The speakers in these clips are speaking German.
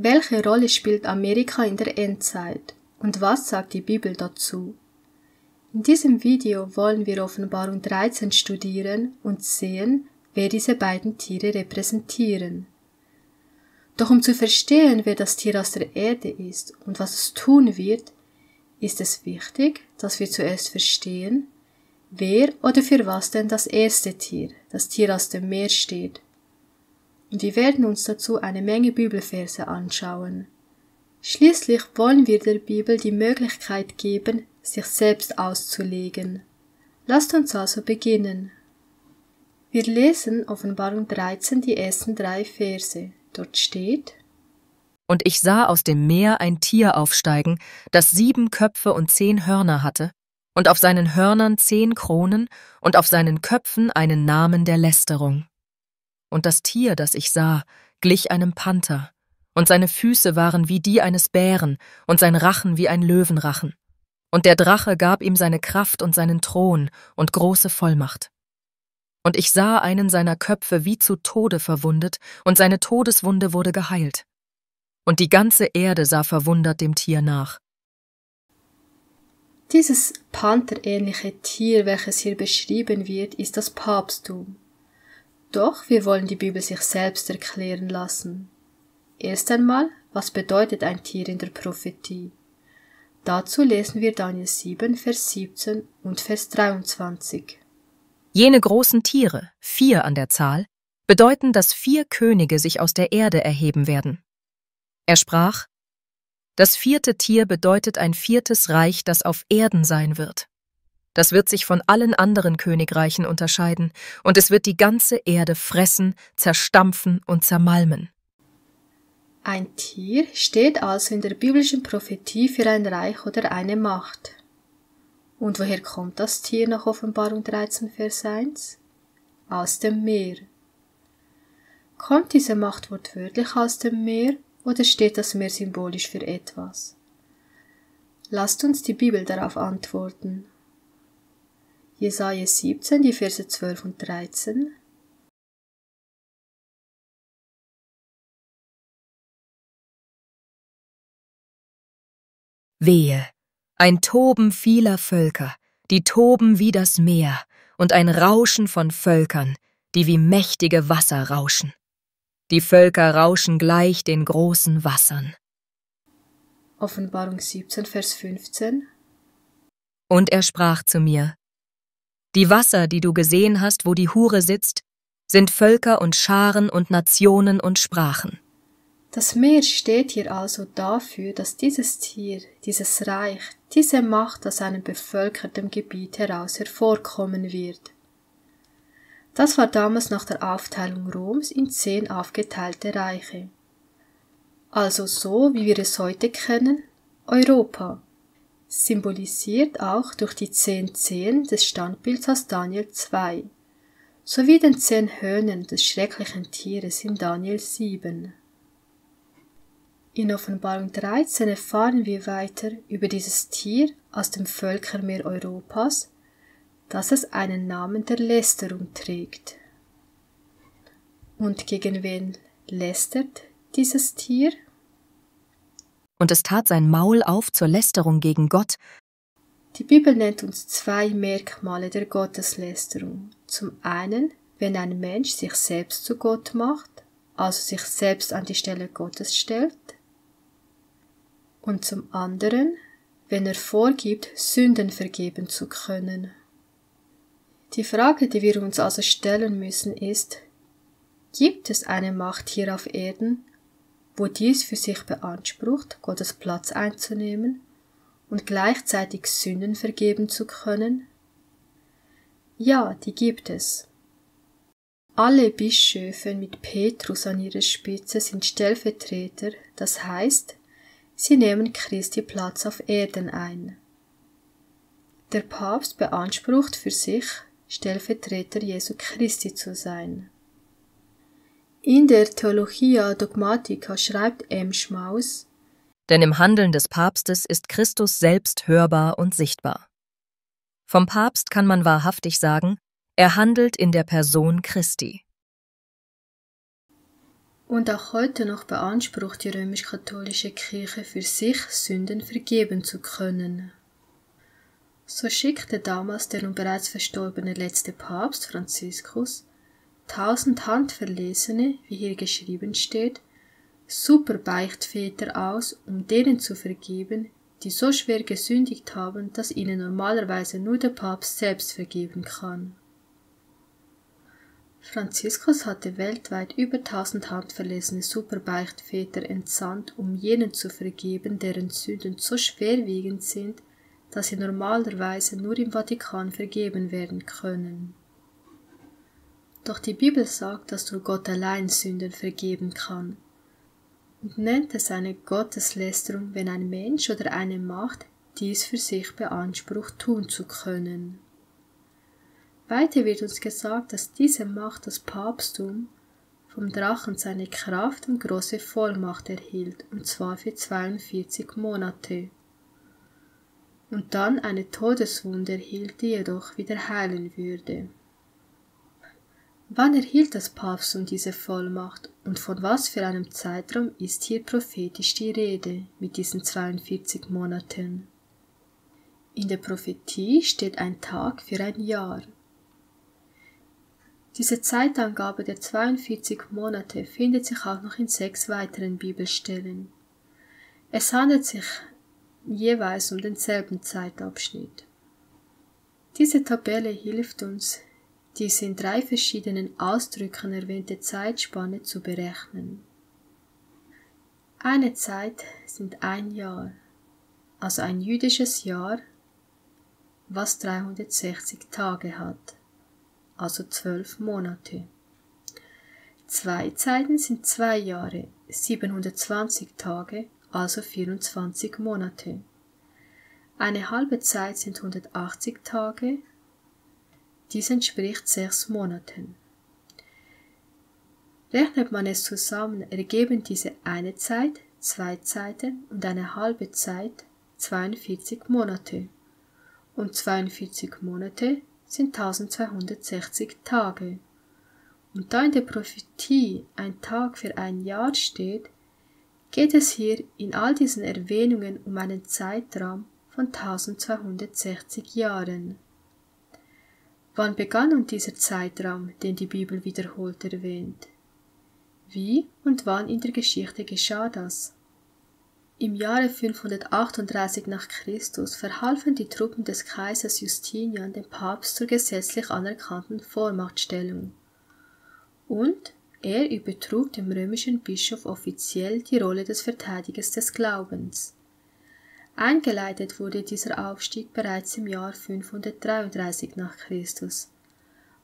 Welche Rolle spielt Amerika in der Endzeit und was sagt die Bibel dazu? In diesem Video wollen wir Offenbarung 13 studieren und sehen, wer diese beiden Tiere repräsentieren. Doch um zu verstehen, wer das Tier aus der Erde ist und was es tun wird, ist es wichtig, dass wir zuerst verstehen, wer oder für was denn das erste Tier, das Tier aus dem Meer, steht. Und wir werden uns dazu eine Menge Bibelverse anschauen. Schließlich wollen wir der Bibel die Möglichkeit geben, sich selbst auszulegen. Lasst uns also beginnen. Wir lesen Offenbarung 13 die ersten 3 Verse. Dort steht: Und ich sah aus dem Meer ein Tier aufsteigen, das 7 Köpfe und 10 Hörner hatte, und auf seinen Hörnern 10 Kronen und auf seinen Köpfen einen Namen der Lästerung. Und das Tier, das ich sah, glich einem Panther, und seine Füße waren wie die eines Bären und sein Rachen wie ein Löwenrachen. Und der Drache gab ihm seine Kraft und seinen Thron und große Vollmacht. Und ich sah einen seiner Köpfe wie zu Tode verwundet, und seine Todeswunde wurde geheilt. Und die ganze Erde sah verwundert dem Tier nach. Dieses pantherähnliche Tier, welches hier beschrieben wird, ist das Papsttum. Doch wir wollen die Bibel sich selbst erklären lassen. Erst einmal, was bedeutet ein Tier in der Prophetie? Dazu lesen wir Daniel 7, Vers 17 und Vers 23. Jene großen Tiere, 4 an der Zahl, bedeuten, dass 4 Könige sich aus der Erde erheben werden. Er sprach: Das 4. Tier bedeutet ein 4. Reich, das auf Erden sein wird. Das wird sich von allen anderen Königreichen unterscheiden, und es wird die ganze Erde fressen, zerstampfen und zermalmen. Ein Tier steht also in der biblischen Prophetie für ein Reich oder eine Macht. Und woher kommt das Tier nach Offenbarung 13, Vers 1? Aus dem Meer. Kommt diese Macht wortwörtlich aus dem Meer oder steht das Meer symbolisch für etwas? Lasst uns die Bibel darauf antworten. Jesaja 17, die Verse 12 und 13. Wehe, ein Toben vieler Völker, die toben wie das Meer, und ein Rauschen von Völkern, die wie mächtige Wasser rauschen. Die Völker rauschen gleich den großen Wassern. Offenbarung 17, Vers 15. Und er sprach zu mir: Die Wasser, die du gesehen hast, wo die Hure sitzt, sind Völker und Scharen und Nationen und Sprachen. Das Meer steht hier also dafür, dass dieses Tier, dieses Reich, diese Macht aus einem bevölkerten Gebiet heraus hervorkommen wird. Das war damals nach der Aufteilung Roms in 10 aufgeteilte Reiche. Also so, wie wir es heute kennen, Europa. Symbolisiert auch durch die 10 Zehen des Standbilds aus Daniel 2, sowie den 10 Hörnern des schrecklichen Tieres in Daniel 7. In Offenbarung 13 erfahren wir weiter über dieses Tier aus dem Völkermeer Europas, dass es einen Namen der Lästerung trägt. Und gegen wen lästert dieses Tier? Und es tat sein Maul auf zur Lästerung gegen Gott. Die Bibel nennt uns 2 Merkmale der Gotteslästerung. Zum einen, wenn ein Mensch sich selbst zu Gott macht, also sich selbst an die Stelle Gottes stellt. Und zum anderen, wenn er vorgibt, Sünden vergeben zu können. Die Frage, die wir uns also stellen müssen, ist: Gibt es eine Macht hier auf Erden, wo dies für sich beansprucht, Gottes Platz einzunehmen und gleichzeitig Sünden vergeben zu können? Ja, die gibt es. Alle Bischöfe mit Petrus an ihrer Spitze sind Stellvertreter, das heißt, sie nehmen Christi Platz auf Erden ein. Der Papst beansprucht für sich, Stellvertreter Jesu Christi zu sein. In der Theologia Dogmatica schreibt M. Schmaus: Denn im Handeln des Papstes ist Christus selbst hörbar und sichtbar. Vom Papst kann man wahrhaftig sagen, er handelt in der Person Christi. Und auch heute noch beansprucht die römisch-katholische Kirche für sich, Sünden vergeben zu können. So schickte damals der nun bereits verstorbene letzte Papst Franziskus 1000 handverlesene, wie hier geschrieben steht, Superbeichtväter aus, um denen zu vergeben, die so schwer gesündigt haben, dass ihnen normalerweise nur der Papst selbst vergeben kann. Franziskus hatte weltweit über 1000 handverlesene Superbeichtväter entsandt, um jenen zu vergeben, deren Sünden so schwerwiegend sind, dass sie normalerweise nur im Vatikan vergeben werden können. Doch die Bibel sagt, dass nur Gott allein Sünden vergeben kann und nennt es eine Gotteslästerung, wenn ein Mensch oder eine Macht dies für sich beansprucht tun zu können. Weiter wird uns gesagt, dass diese Macht, das Papsttum, vom Drachen seine Kraft und große Vollmacht erhielt, und zwar für 42 Monate. Und dann eine Todeswunde erhielt, die jedoch wieder heilen würde. Wann erhielt das Papsttum diese Vollmacht und von was für einem Zeitraum ist hier prophetisch die Rede mit diesen 42 Monaten? In der Prophetie steht ein Tag für ein Jahr. Diese Zeitangabe der 42 Monate findet sich auch noch in 6 weiteren Bibelstellen. Es handelt sich jeweils um denselben Zeitabschnitt. Diese Tabelle hilft uns, diese in 3 verschiedenen Ausdrücken erwähnte Zeitspanne zu berechnen. Eine Zeit sind ein Jahr, also ein jüdisches Jahr, was 360 Tage hat, also 12 Monate. 2 Zeiten sind 2 Jahre, 720 Tage, also 24 Monate. Eine halbe Zeit sind 180 Tage, dies entspricht 6 Monaten. Rechnet man es zusammen, ergeben diese eine Zeit, 2 Zeiten und eine halbe Zeit 42 Monate. Und 42 Monate sind 1260 Tage. Und da in der Prophetie ein Tag für ein Jahr steht, geht es hier in all diesen Erwähnungen um einen Zeitraum von 1260 Jahren. Wann begann nun dieser Zeitraum, den die Bibel wiederholt erwähnt? Wie und wann in der Geschichte geschah das? Im Jahre 538 nach Christus verhalfen die Truppen des Kaisers Justinian dem Papst zur gesetzlich anerkannten Vormachtstellung. Und er übertrug dem römischen Bischof offiziell die Rolle des Verteidigers des Glaubens. Eingeleitet wurde dieser Aufstieg bereits im Jahr 533 nach Christus,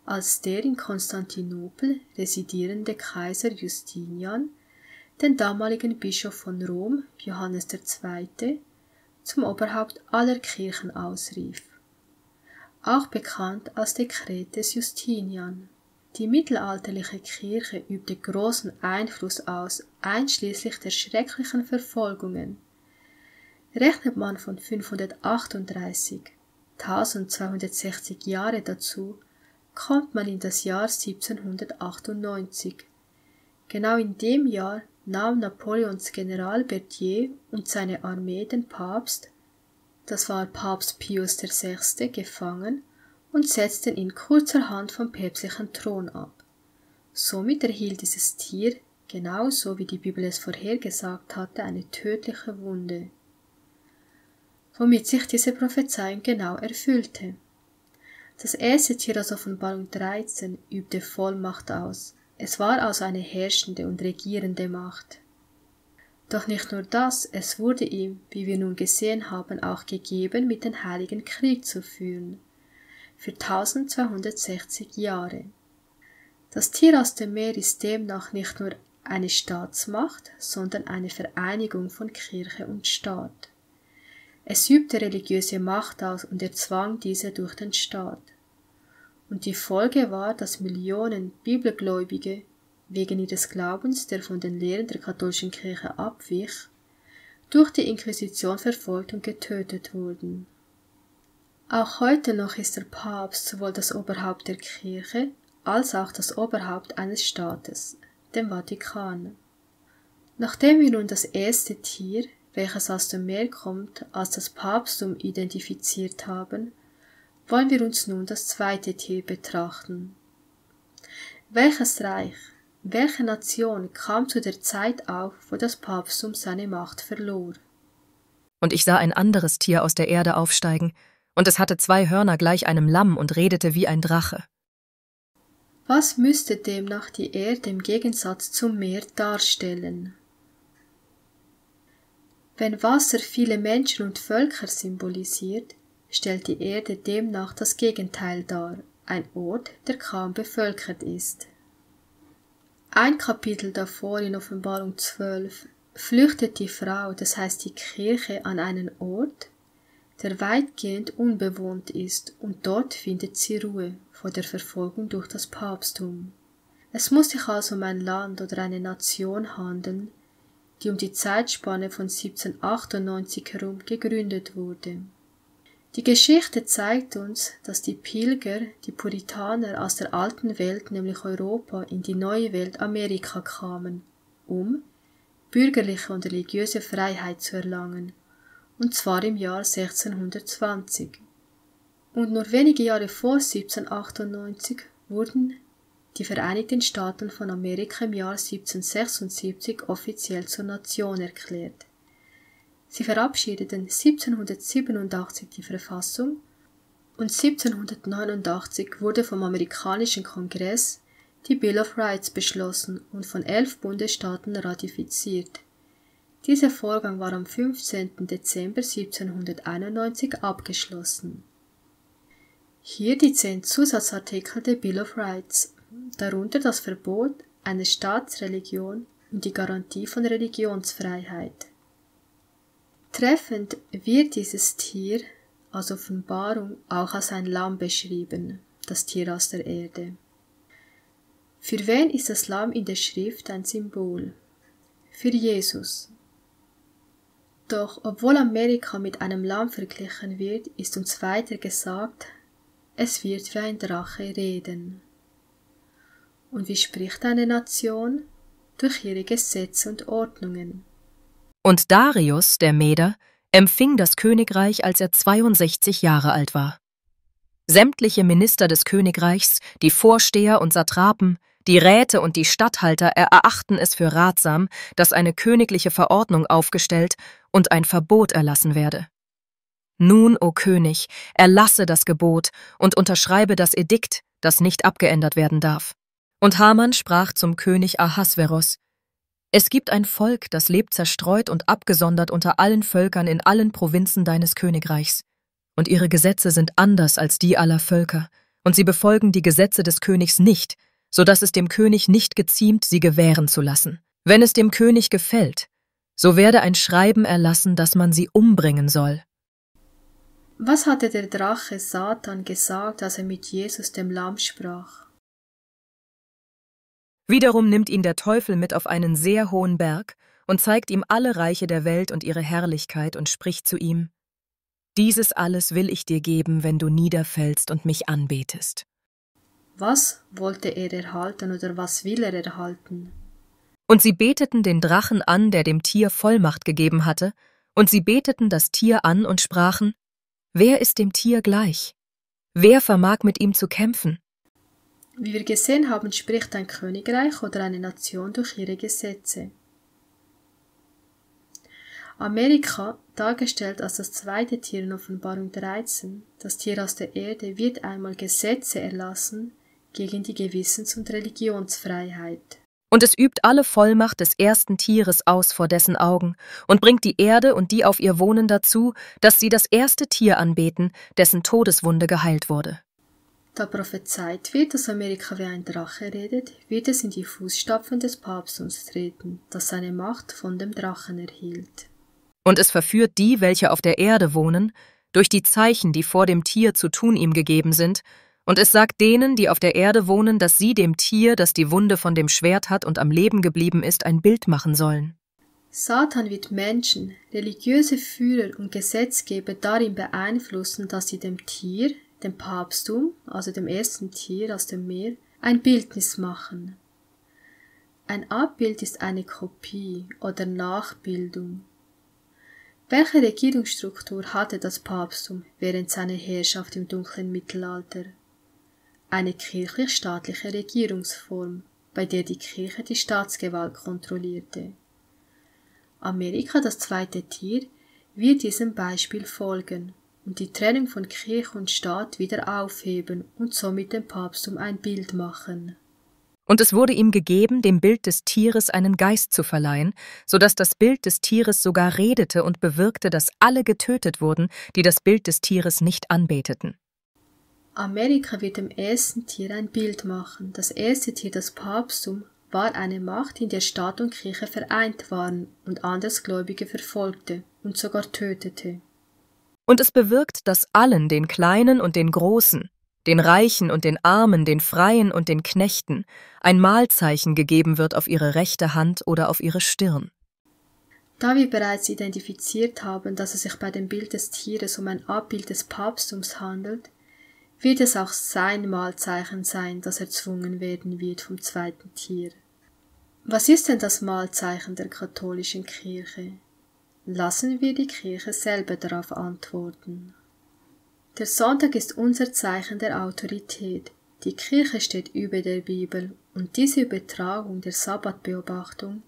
als der in Konstantinopel residierende Kaiser Justinian den damaligen Bischof von Rom, Johannes II., zum Oberhaupt aller Kirchen ausrief, auch bekannt als Dekret des Justinian. Die mittelalterliche Kirche übte großen Einfluss aus, einschließlich der schrecklichen Verfolgungen. Rechnet man von 538 1260 Jahre dazu, kommt man in das Jahr 1798. Genau in dem Jahr nahm Napoleons General Berthier und seine Armee den Papst, das war Papst Pius VI., gefangen und setzten ihn kurzerhand vom päpstlichen Thron ab. Somit erhielt dieses Tier, genauso wie die Bibel es vorhergesagt hatte, eine tödliche Wunde, womit sich diese Prophezeiung genau erfüllte. Das erste Tier aus Offenbarung 13 übte Vollmacht aus. Es war also eine herrschende und regierende Macht. Doch nicht nur das, es wurde ihm, wie wir nun gesehen haben, auch gegeben, mit den Heiligen Krieg zu führen. Für 1260 Jahre. Das Tier aus dem Meer ist demnach nicht nur eine Staatsmacht, sondern eine Vereinigung von Kirche und Staat. Es übte religiöse Macht aus und erzwang diese durch den Staat. Und die Folge war, dass Millionen Bibelgläubige wegen ihres Glaubens, der von den Lehren der katholischen Kirche abwich, durch die Inquisition verfolgt und getötet wurden. Auch heute noch ist der Papst sowohl das Oberhaupt der Kirche als auch das Oberhaupt eines Staates, dem Vatikan. Nachdem wir nun das erste Tier, welches aus dem Meer kommt, als das Papsttum identifiziert haben, wollen wir uns nun das zweite Tier betrachten. Welches Reich, welche Nation kam zu der Zeit auf, wo das Papsttum seine Macht verlor? Und ich sah ein anderes Tier aus der Erde aufsteigen, und es hatte 2 Hörner gleich einem Lamm und redete wie ein Drache. Was müsste demnach die Erde im Gegensatz zum Meer darstellen? Wenn Wasser viele Menschen und Völker symbolisiert, stellt die Erde demnach das Gegenteil dar, ein Ort, der kaum bevölkert ist. Ein Kapitel davor in Offenbarung 12 flüchtet die Frau, das heißt die Kirche, an einen Ort, der weitgehend unbewohnt ist, und dort findet sie Ruhe vor der Verfolgung durch das Papsttum. Es muss sich also um ein Land oder eine Nation handeln, die um die Zeitspanne von 1798 herum gegründet wurde. Die Geschichte zeigt uns, dass die Pilger, die Puritaner aus der alten Welt, nämlich Europa, in die neue Welt Amerika kamen, um bürgerliche und religiöse Freiheit zu erlangen, und zwar im Jahr 1620. Und nur wenige Jahre vor 1798 wurden die Vereinigten Staaten von Amerika im Jahr 1776 offiziell zur Nation erklärt. Sie verabschiedeten 1787 die Verfassung und 1789 wurde vom amerikanischen Kongress die Bill of Rights beschlossen und von 11 Bundesstaaten ratifiziert. Dieser Vorgang war am 15. Dezember 1791 abgeschlossen. Hier die 10 Zusatzartikel der Bill of Rights, darunter das Verbot einer Staatsreligion und die Garantie von Religionsfreiheit. Treffend wird dieses Tier als Offenbarung auch als ein Lamm beschrieben, das Tier aus der Erde. Für wen ist das Lamm in der Schrift ein Symbol? Für Jesus. Doch obwohl Amerika mit einem Lamm verglichen wird, ist uns weiter gesagt, es wird wie ein Drache reden. Und wie spricht eine Nation? Durch ihre Gesetze und Ordnungen. Und Darius, der Meder, empfing das Königreich, als er 62 Jahre alt war. Sämtliche Minister des Königreichs, die Vorsteher und Satrapen, die Räte und die Statthalter erachten es für ratsam, dass eine königliche Verordnung aufgestellt und ein Verbot erlassen werde. Nun, o König, erlasse das Gebot und unterschreibe das Edikt, das nicht abgeändert werden darf. Und Haman sprach zum König Ahasveros: Es gibt ein Volk, das lebt zerstreut und abgesondert unter allen Völkern in allen Provinzen deines Königreichs. Und ihre Gesetze sind anders als die aller Völker, und sie befolgen die Gesetze des Königs nicht, so dass es dem König nicht geziemt, sie gewähren zu lassen. Wenn es dem König gefällt, so werde ein Schreiben erlassen, dass man sie umbringen soll. Was hatte der Drache Satan gesagt, als er mit Jesus dem Lamm sprach? Wiederum nimmt ihn der Teufel mit auf einen sehr hohen Berg und zeigt ihm alle Reiche der Welt und ihre Herrlichkeit und spricht zu ihm: Dieses alles will ich dir geben, wenn du niederfällst und mich anbetest. Was wollte er erhalten oder was will er erhalten? Und sie beteten den Drachen an, der dem Tier Vollmacht gegeben hatte, und sie beteten das Tier an und sprachen: Wer ist dem Tier gleich? Wer vermag mit ihm zu kämpfen? Wie wir gesehen haben, spricht ein Königreich oder eine Nation durch ihre Gesetze. Amerika, dargestellt als das zweite Tier in Offenbarung 13, das Tier aus der Erde, wird einmal Gesetze erlassen gegen die Gewissens- und Religionsfreiheit. Und es übt alle Vollmacht des ersten Tieres aus vor dessen Augen und bringt die Erde und die auf ihr wohnen dazu, dass sie das erste Tier anbeten, dessen Todeswunde geheilt wurde. Da prophezeit wird, dass Amerika wie ein Drache redet, wird es in die Fußstapfen des Papsttums treten, das seine Macht von dem Drachen erhielt. Und es verführt die, welche auf der Erde wohnen, durch die Zeichen, die vor dem Tier zu tun ihm gegeben sind, und es sagt denen, die auf der Erde wohnen, dass sie dem Tier, das die Wunde von dem Schwert hat und am Leben geblieben ist, ein Bild machen sollen. Satan wird Menschen, religiöse Führer und Gesetzgeber darin beeinflussen, dass sie dem Tier, dem Papsttum, also dem ersten Tier aus dem Meer, ein Bildnis machen. Ein Abbild ist eine Kopie oder Nachbildung. Welche Regierungsstruktur hatte das Papsttum während seiner Herrschaft im dunklen Mittelalter? Eine kirchlich-staatliche Regierungsform, bei der die Kirche die Staatsgewalt kontrollierte. Amerika, das zweite Tier, wird diesem Beispiel folgen und die Trennung von Kirche und Staat wieder aufheben und somit dem Papsttum ein Bild machen. Und es wurde ihm gegeben, dem Bild des Tieres einen Geist zu verleihen, so dass das Bild des Tieres sogar redete und bewirkte, dass alle getötet wurden, die das Bild des Tieres nicht anbeteten. Amerika wird dem ersten Tier ein Bild machen. Das erste Tier, das Papsttum, war eine Macht, in der Staat und Kirche vereint waren und Andersgläubige verfolgte und sogar tötete. Und es bewirkt, dass allen, den Kleinen und den Großen, den Reichen und den Armen, den Freien und den Knechten, ein Mahlzeichen gegeben wird auf ihre rechte Hand oder auf ihre Stirn. Da wir bereits identifiziert haben, dass es sich bei dem Bild des Tieres um ein Abbild des Papsttums handelt, wird es auch sein Mahlzeichen sein, das erzwungen werden wird vom zweiten Tier. Was ist denn das Mahlzeichen der katholischen Kirche? Lassen wir die Kirche selber darauf antworten. Der Sonntag ist unser Zeichen der Autorität. Die Kirche steht über der Bibel und diese Übertragung der Sabbatbeobachtung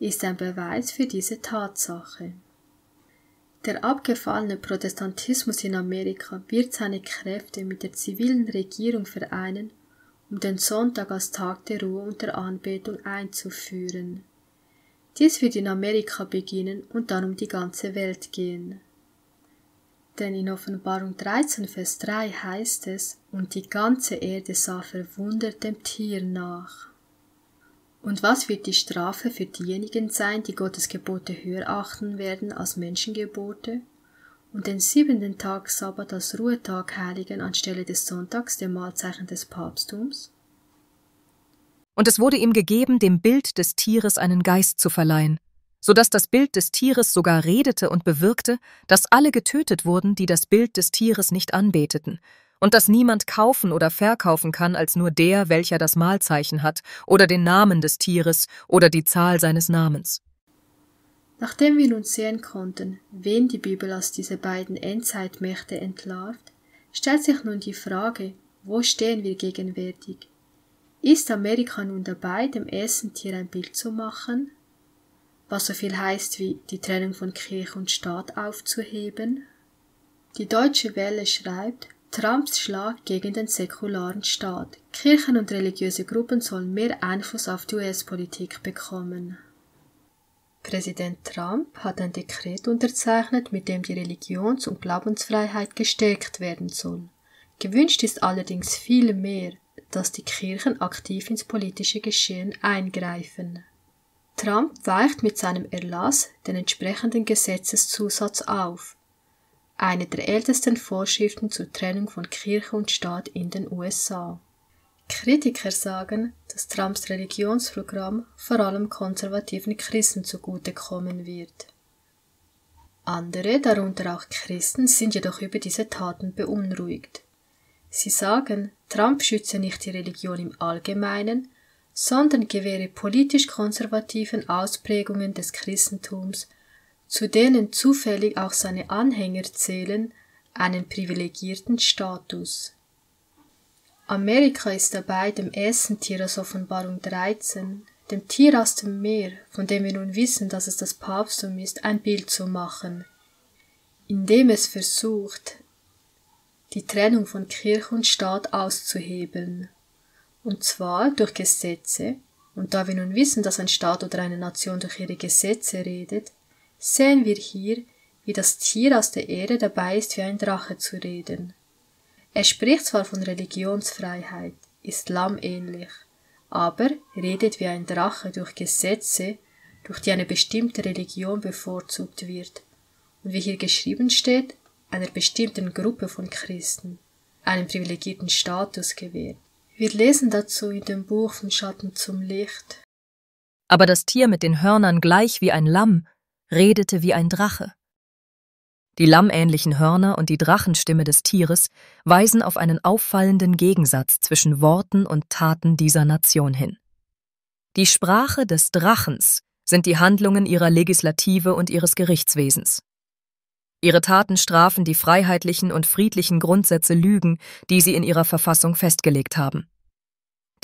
ist ein Beweis für diese Tatsache. Der abgefallene Protestantismus in Amerika wird seine Kräfte mit der zivilen Regierung vereinen, um den Sonntag als Tag der Ruhe und der Anbetung einzuführen. Dies wird in Amerika beginnen und dann um die ganze Welt gehen. Denn in Offenbarung 13, Vers 3 heißt es, und die ganze Erde sah verwundert dem Tier nach. Und was wird die Strafe für diejenigen sein, die Gottes Gebote höher achten werden als Menschengebote und den 7. Tag Sabbat als Ruhetag heiligen anstelle des Sonntags, dem Mahlzeichen des Papsttums? Und es wurde ihm gegeben, dem Bild des Tieres einen Geist zu verleihen, so dass das Bild des Tieres sogar redete und bewirkte, dass alle getötet wurden, die das Bild des Tieres nicht anbeteten, und dass niemand kaufen oder verkaufen kann als nur der, welcher das Mahlzeichen hat, oder den Namen des Tieres oder die Zahl seines Namens. Nachdem wir nun sehen konnten, wen die Bibel als diese beiden Endzeitmächte entlarvt, stellt sich nun die Frage, wo stehen wir gegenwärtig? Ist Amerika nun dabei, dem ersten Tier ein Bild zu machen? Was so viel heißt wie die Trennung von Kirche und Staat aufzuheben? Die Deutsche Welle schreibt, Trumps Schlag gegen den säkularen Staat. Kirchen und religiöse Gruppen sollen mehr Einfluss auf die US-Politik bekommen. Präsident Trump hat ein Dekret unterzeichnet, mit dem die Religions- und Glaubensfreiheit gestärkt werden soll. Gewünscht ist allerdings viel mehr, dass die Kirchen aktiv ins politische Geschehen eingreifen. Trump weicht mit seinem Erlass den entsprechenden Gesetzeszusatz auf, eine der ältesten Vorschriften zur Trennung von Kirche und Staat in den USA. Kritiker sagen, dass Trumps Religionsprogramm vor allem konservativen Christen zugutekommen wird. Andere, darunter auch Christen, sind jedoch über diese Taten beunruhigt. Sie sagen, Trump schütze nicht die Religion im Allgemeinen, sondern gewähre politisch konservativen Ausprägungen des Christentums, zu denen zufällig auch seine Anhänger zählen, einen privilegierten Status. Amerika ist dabei, dem ersten Tier aus Offenbarung 13, dem Tier aus dem Meer, von dem wir nun wissen, dass es das Papsttum ist, ein Bild zu machen, indem es versucht, die Trennung von Kirche und Staat auszuhebeln. Und zwar durch Gesetze, und da wir nun wissen, dass ein Staat oder eine Nation durch ihre Gesetze redet, sehen wir hier, wie das Tier aus der Erde dabei ist, wie ein Drache zu reden. Er spricht zwar von Religionsfreiheit, ist lammähnlich, aber redet wie ein Drache durch Gesetze, durch die eine bestimmte Religion bevorzugt wird, und wie hier geschrieben steht, einer bestimmten Gruppe von Christen, einen privilegierten Status gewährt. Wir lesen dazu in dem Buch Vom Schatten zum Licht. Aber das Tier mit den Hörnern gleich wie ein Lamm redete wie ein Drache. Die lammähnlichen Hörner und die Drachenstimme des Tieres weisen auf einen auffallenden Gegensatz zwischen Worten und Taten dieser Nation hin. Die Sprache des Drachens sind die Handlungen ihrer Legislative und ihres Gerichtswesens. Ihre Taten strafen die freiheitlichen und friedlichen Grundsätze Lügen, die sie in ihrer Verfassung festgelegt haben.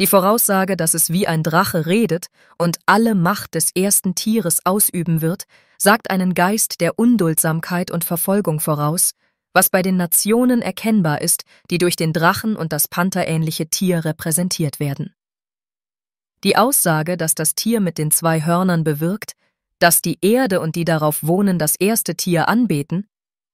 Die Voraussage, dass es wie ein Drache redet und alle Macht des ersten Tieres ausüben wird, sagt einen Geist der Unduldsamkeit und Verfolgung voraus, was bei den Nationen erkennbar ist, die durch den Drachen und das pantherähnliche Tier repräsentiert werden. Die Aussage, dass das Tier mit den 2 Hörnern bewirkt, dass die Erde und die darauf wohnen das erste Tier anbeten,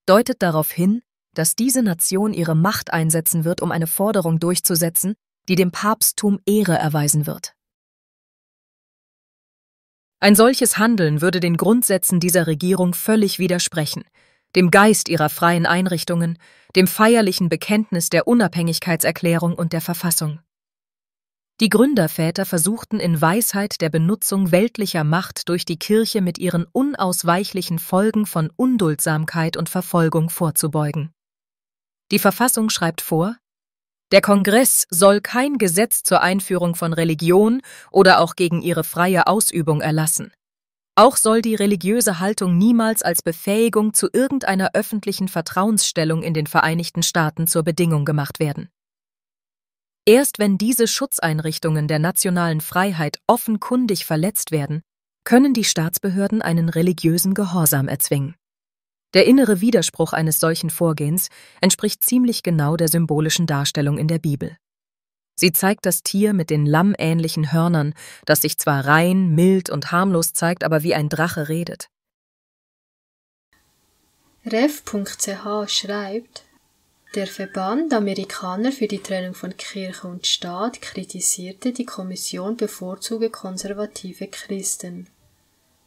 deutet darauf hin, dass diese Nation ihre Macht einsetzen wird, um eine Forderung durchzusetzen, die dem Papsttum Ehre erweisen wird. Ein solches Handeln würde den Grundsätzen dieser Regierung völlig widersprechen, dem Geist ihrer freien Einrichtungen, dem feierlichen Bekenntnis der Unabhängigkeitserklärung und der Verfassung. Die Gründerväter versuchten in Weisheit der Benutzung weltlicher Macht durch die Kirche mit ihren unausweichlichen Folgen von Unduldsamkeit und Verfolgung vorzubeugen. Die Verfassung schreibt vor: Der Kongress soll kein Gesetz zur Einführung von Religion oder auch gegen ihre freie Ausübung erlassen. Auch soll die religiöse Haltung niemals als Befähigung zu irgendeiner öffentlichen Vertrauensstellung in den Vereinigten Staaten zur Bedingung gemacht werden. Erst wenn diese Schutzeinrichtungen der nationalen Freiheit offenkundig verletzt werden, können die Staatsbehörden einen religiösen Gehorsam erzwingen. Der innere Widerspruch eines solchen Vorgehens entspricht ziemlich genau der symbolischen Darstellung in der Bibel. Sie zeigt das Tier mit den lammähnlichen Hörnern, das sich zwar rein, mild und harmlos zeigt, aber wie ein Drache redet. Ref.ch schreibt: Der Verband Amerikaner für die Trennung von Kirche und Staat kritisierte, die Kommission bevorzuge konservative Christen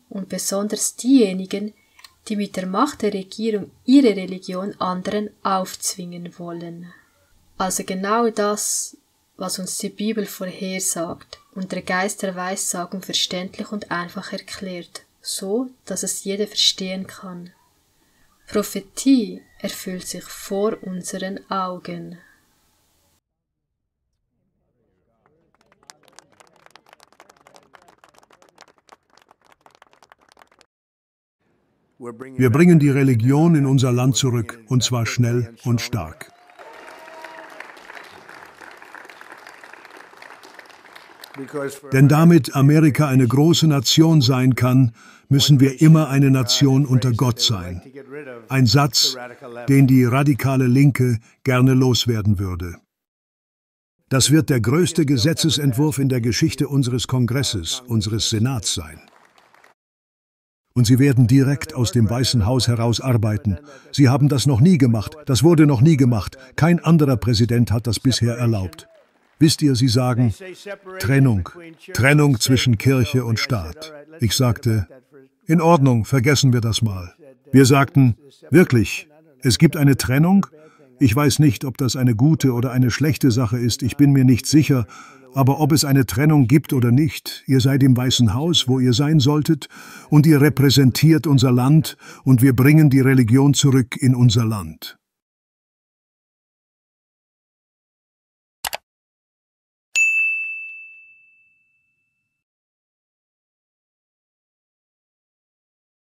und besonders diejenigen, die mit der Macht der Regierung ihre Religion anderen aufzwingen wollen. Also genau das, was uns die Bibel vorhersagt und der Geist der Weissagung verständlich und einfach erklärt, so dass es jeder verstehen kann. Prophetie erfüllt sich vor unseren Augen. Wir bringen die Religion in unser Land zurück, und zwar schnell und stark. Denn damit Amerika eine große Nation sein kann, müssen wir immer eine Nation unter Gott sein. Ein Satz, den die radikale Linke gerne loswerden würde. Das wird der größte Gesetzesentwurf in der Geschichte unseres Kongresses, unseres Senats sein. Und sie werden direkt aus dem Weißen Haus heraus arbeiten. Sie haben das noch nie gemacht, das wurde noch nie gemacht. Kein anderer Präsident hat das bisher erlaubt. Wisst ihr, sie sagen, Trennung zwischen Kirche und Staat. Ich sagte, in Ordnung, vergessen wir das mal. Wir sagten, wirklich, es gibt eine Trennung? Ich weiß nicht, ob das eine gute oder eine schlechte Sache ist, ich bin mir nicht sicher, aber ob es eine Trennung gibt oder nicht, ihr seid im Weißen Haus, wo ihr sein solltet, und ihr repräsentiert unser Land, und wir bringen die Religion zurück in unser Land.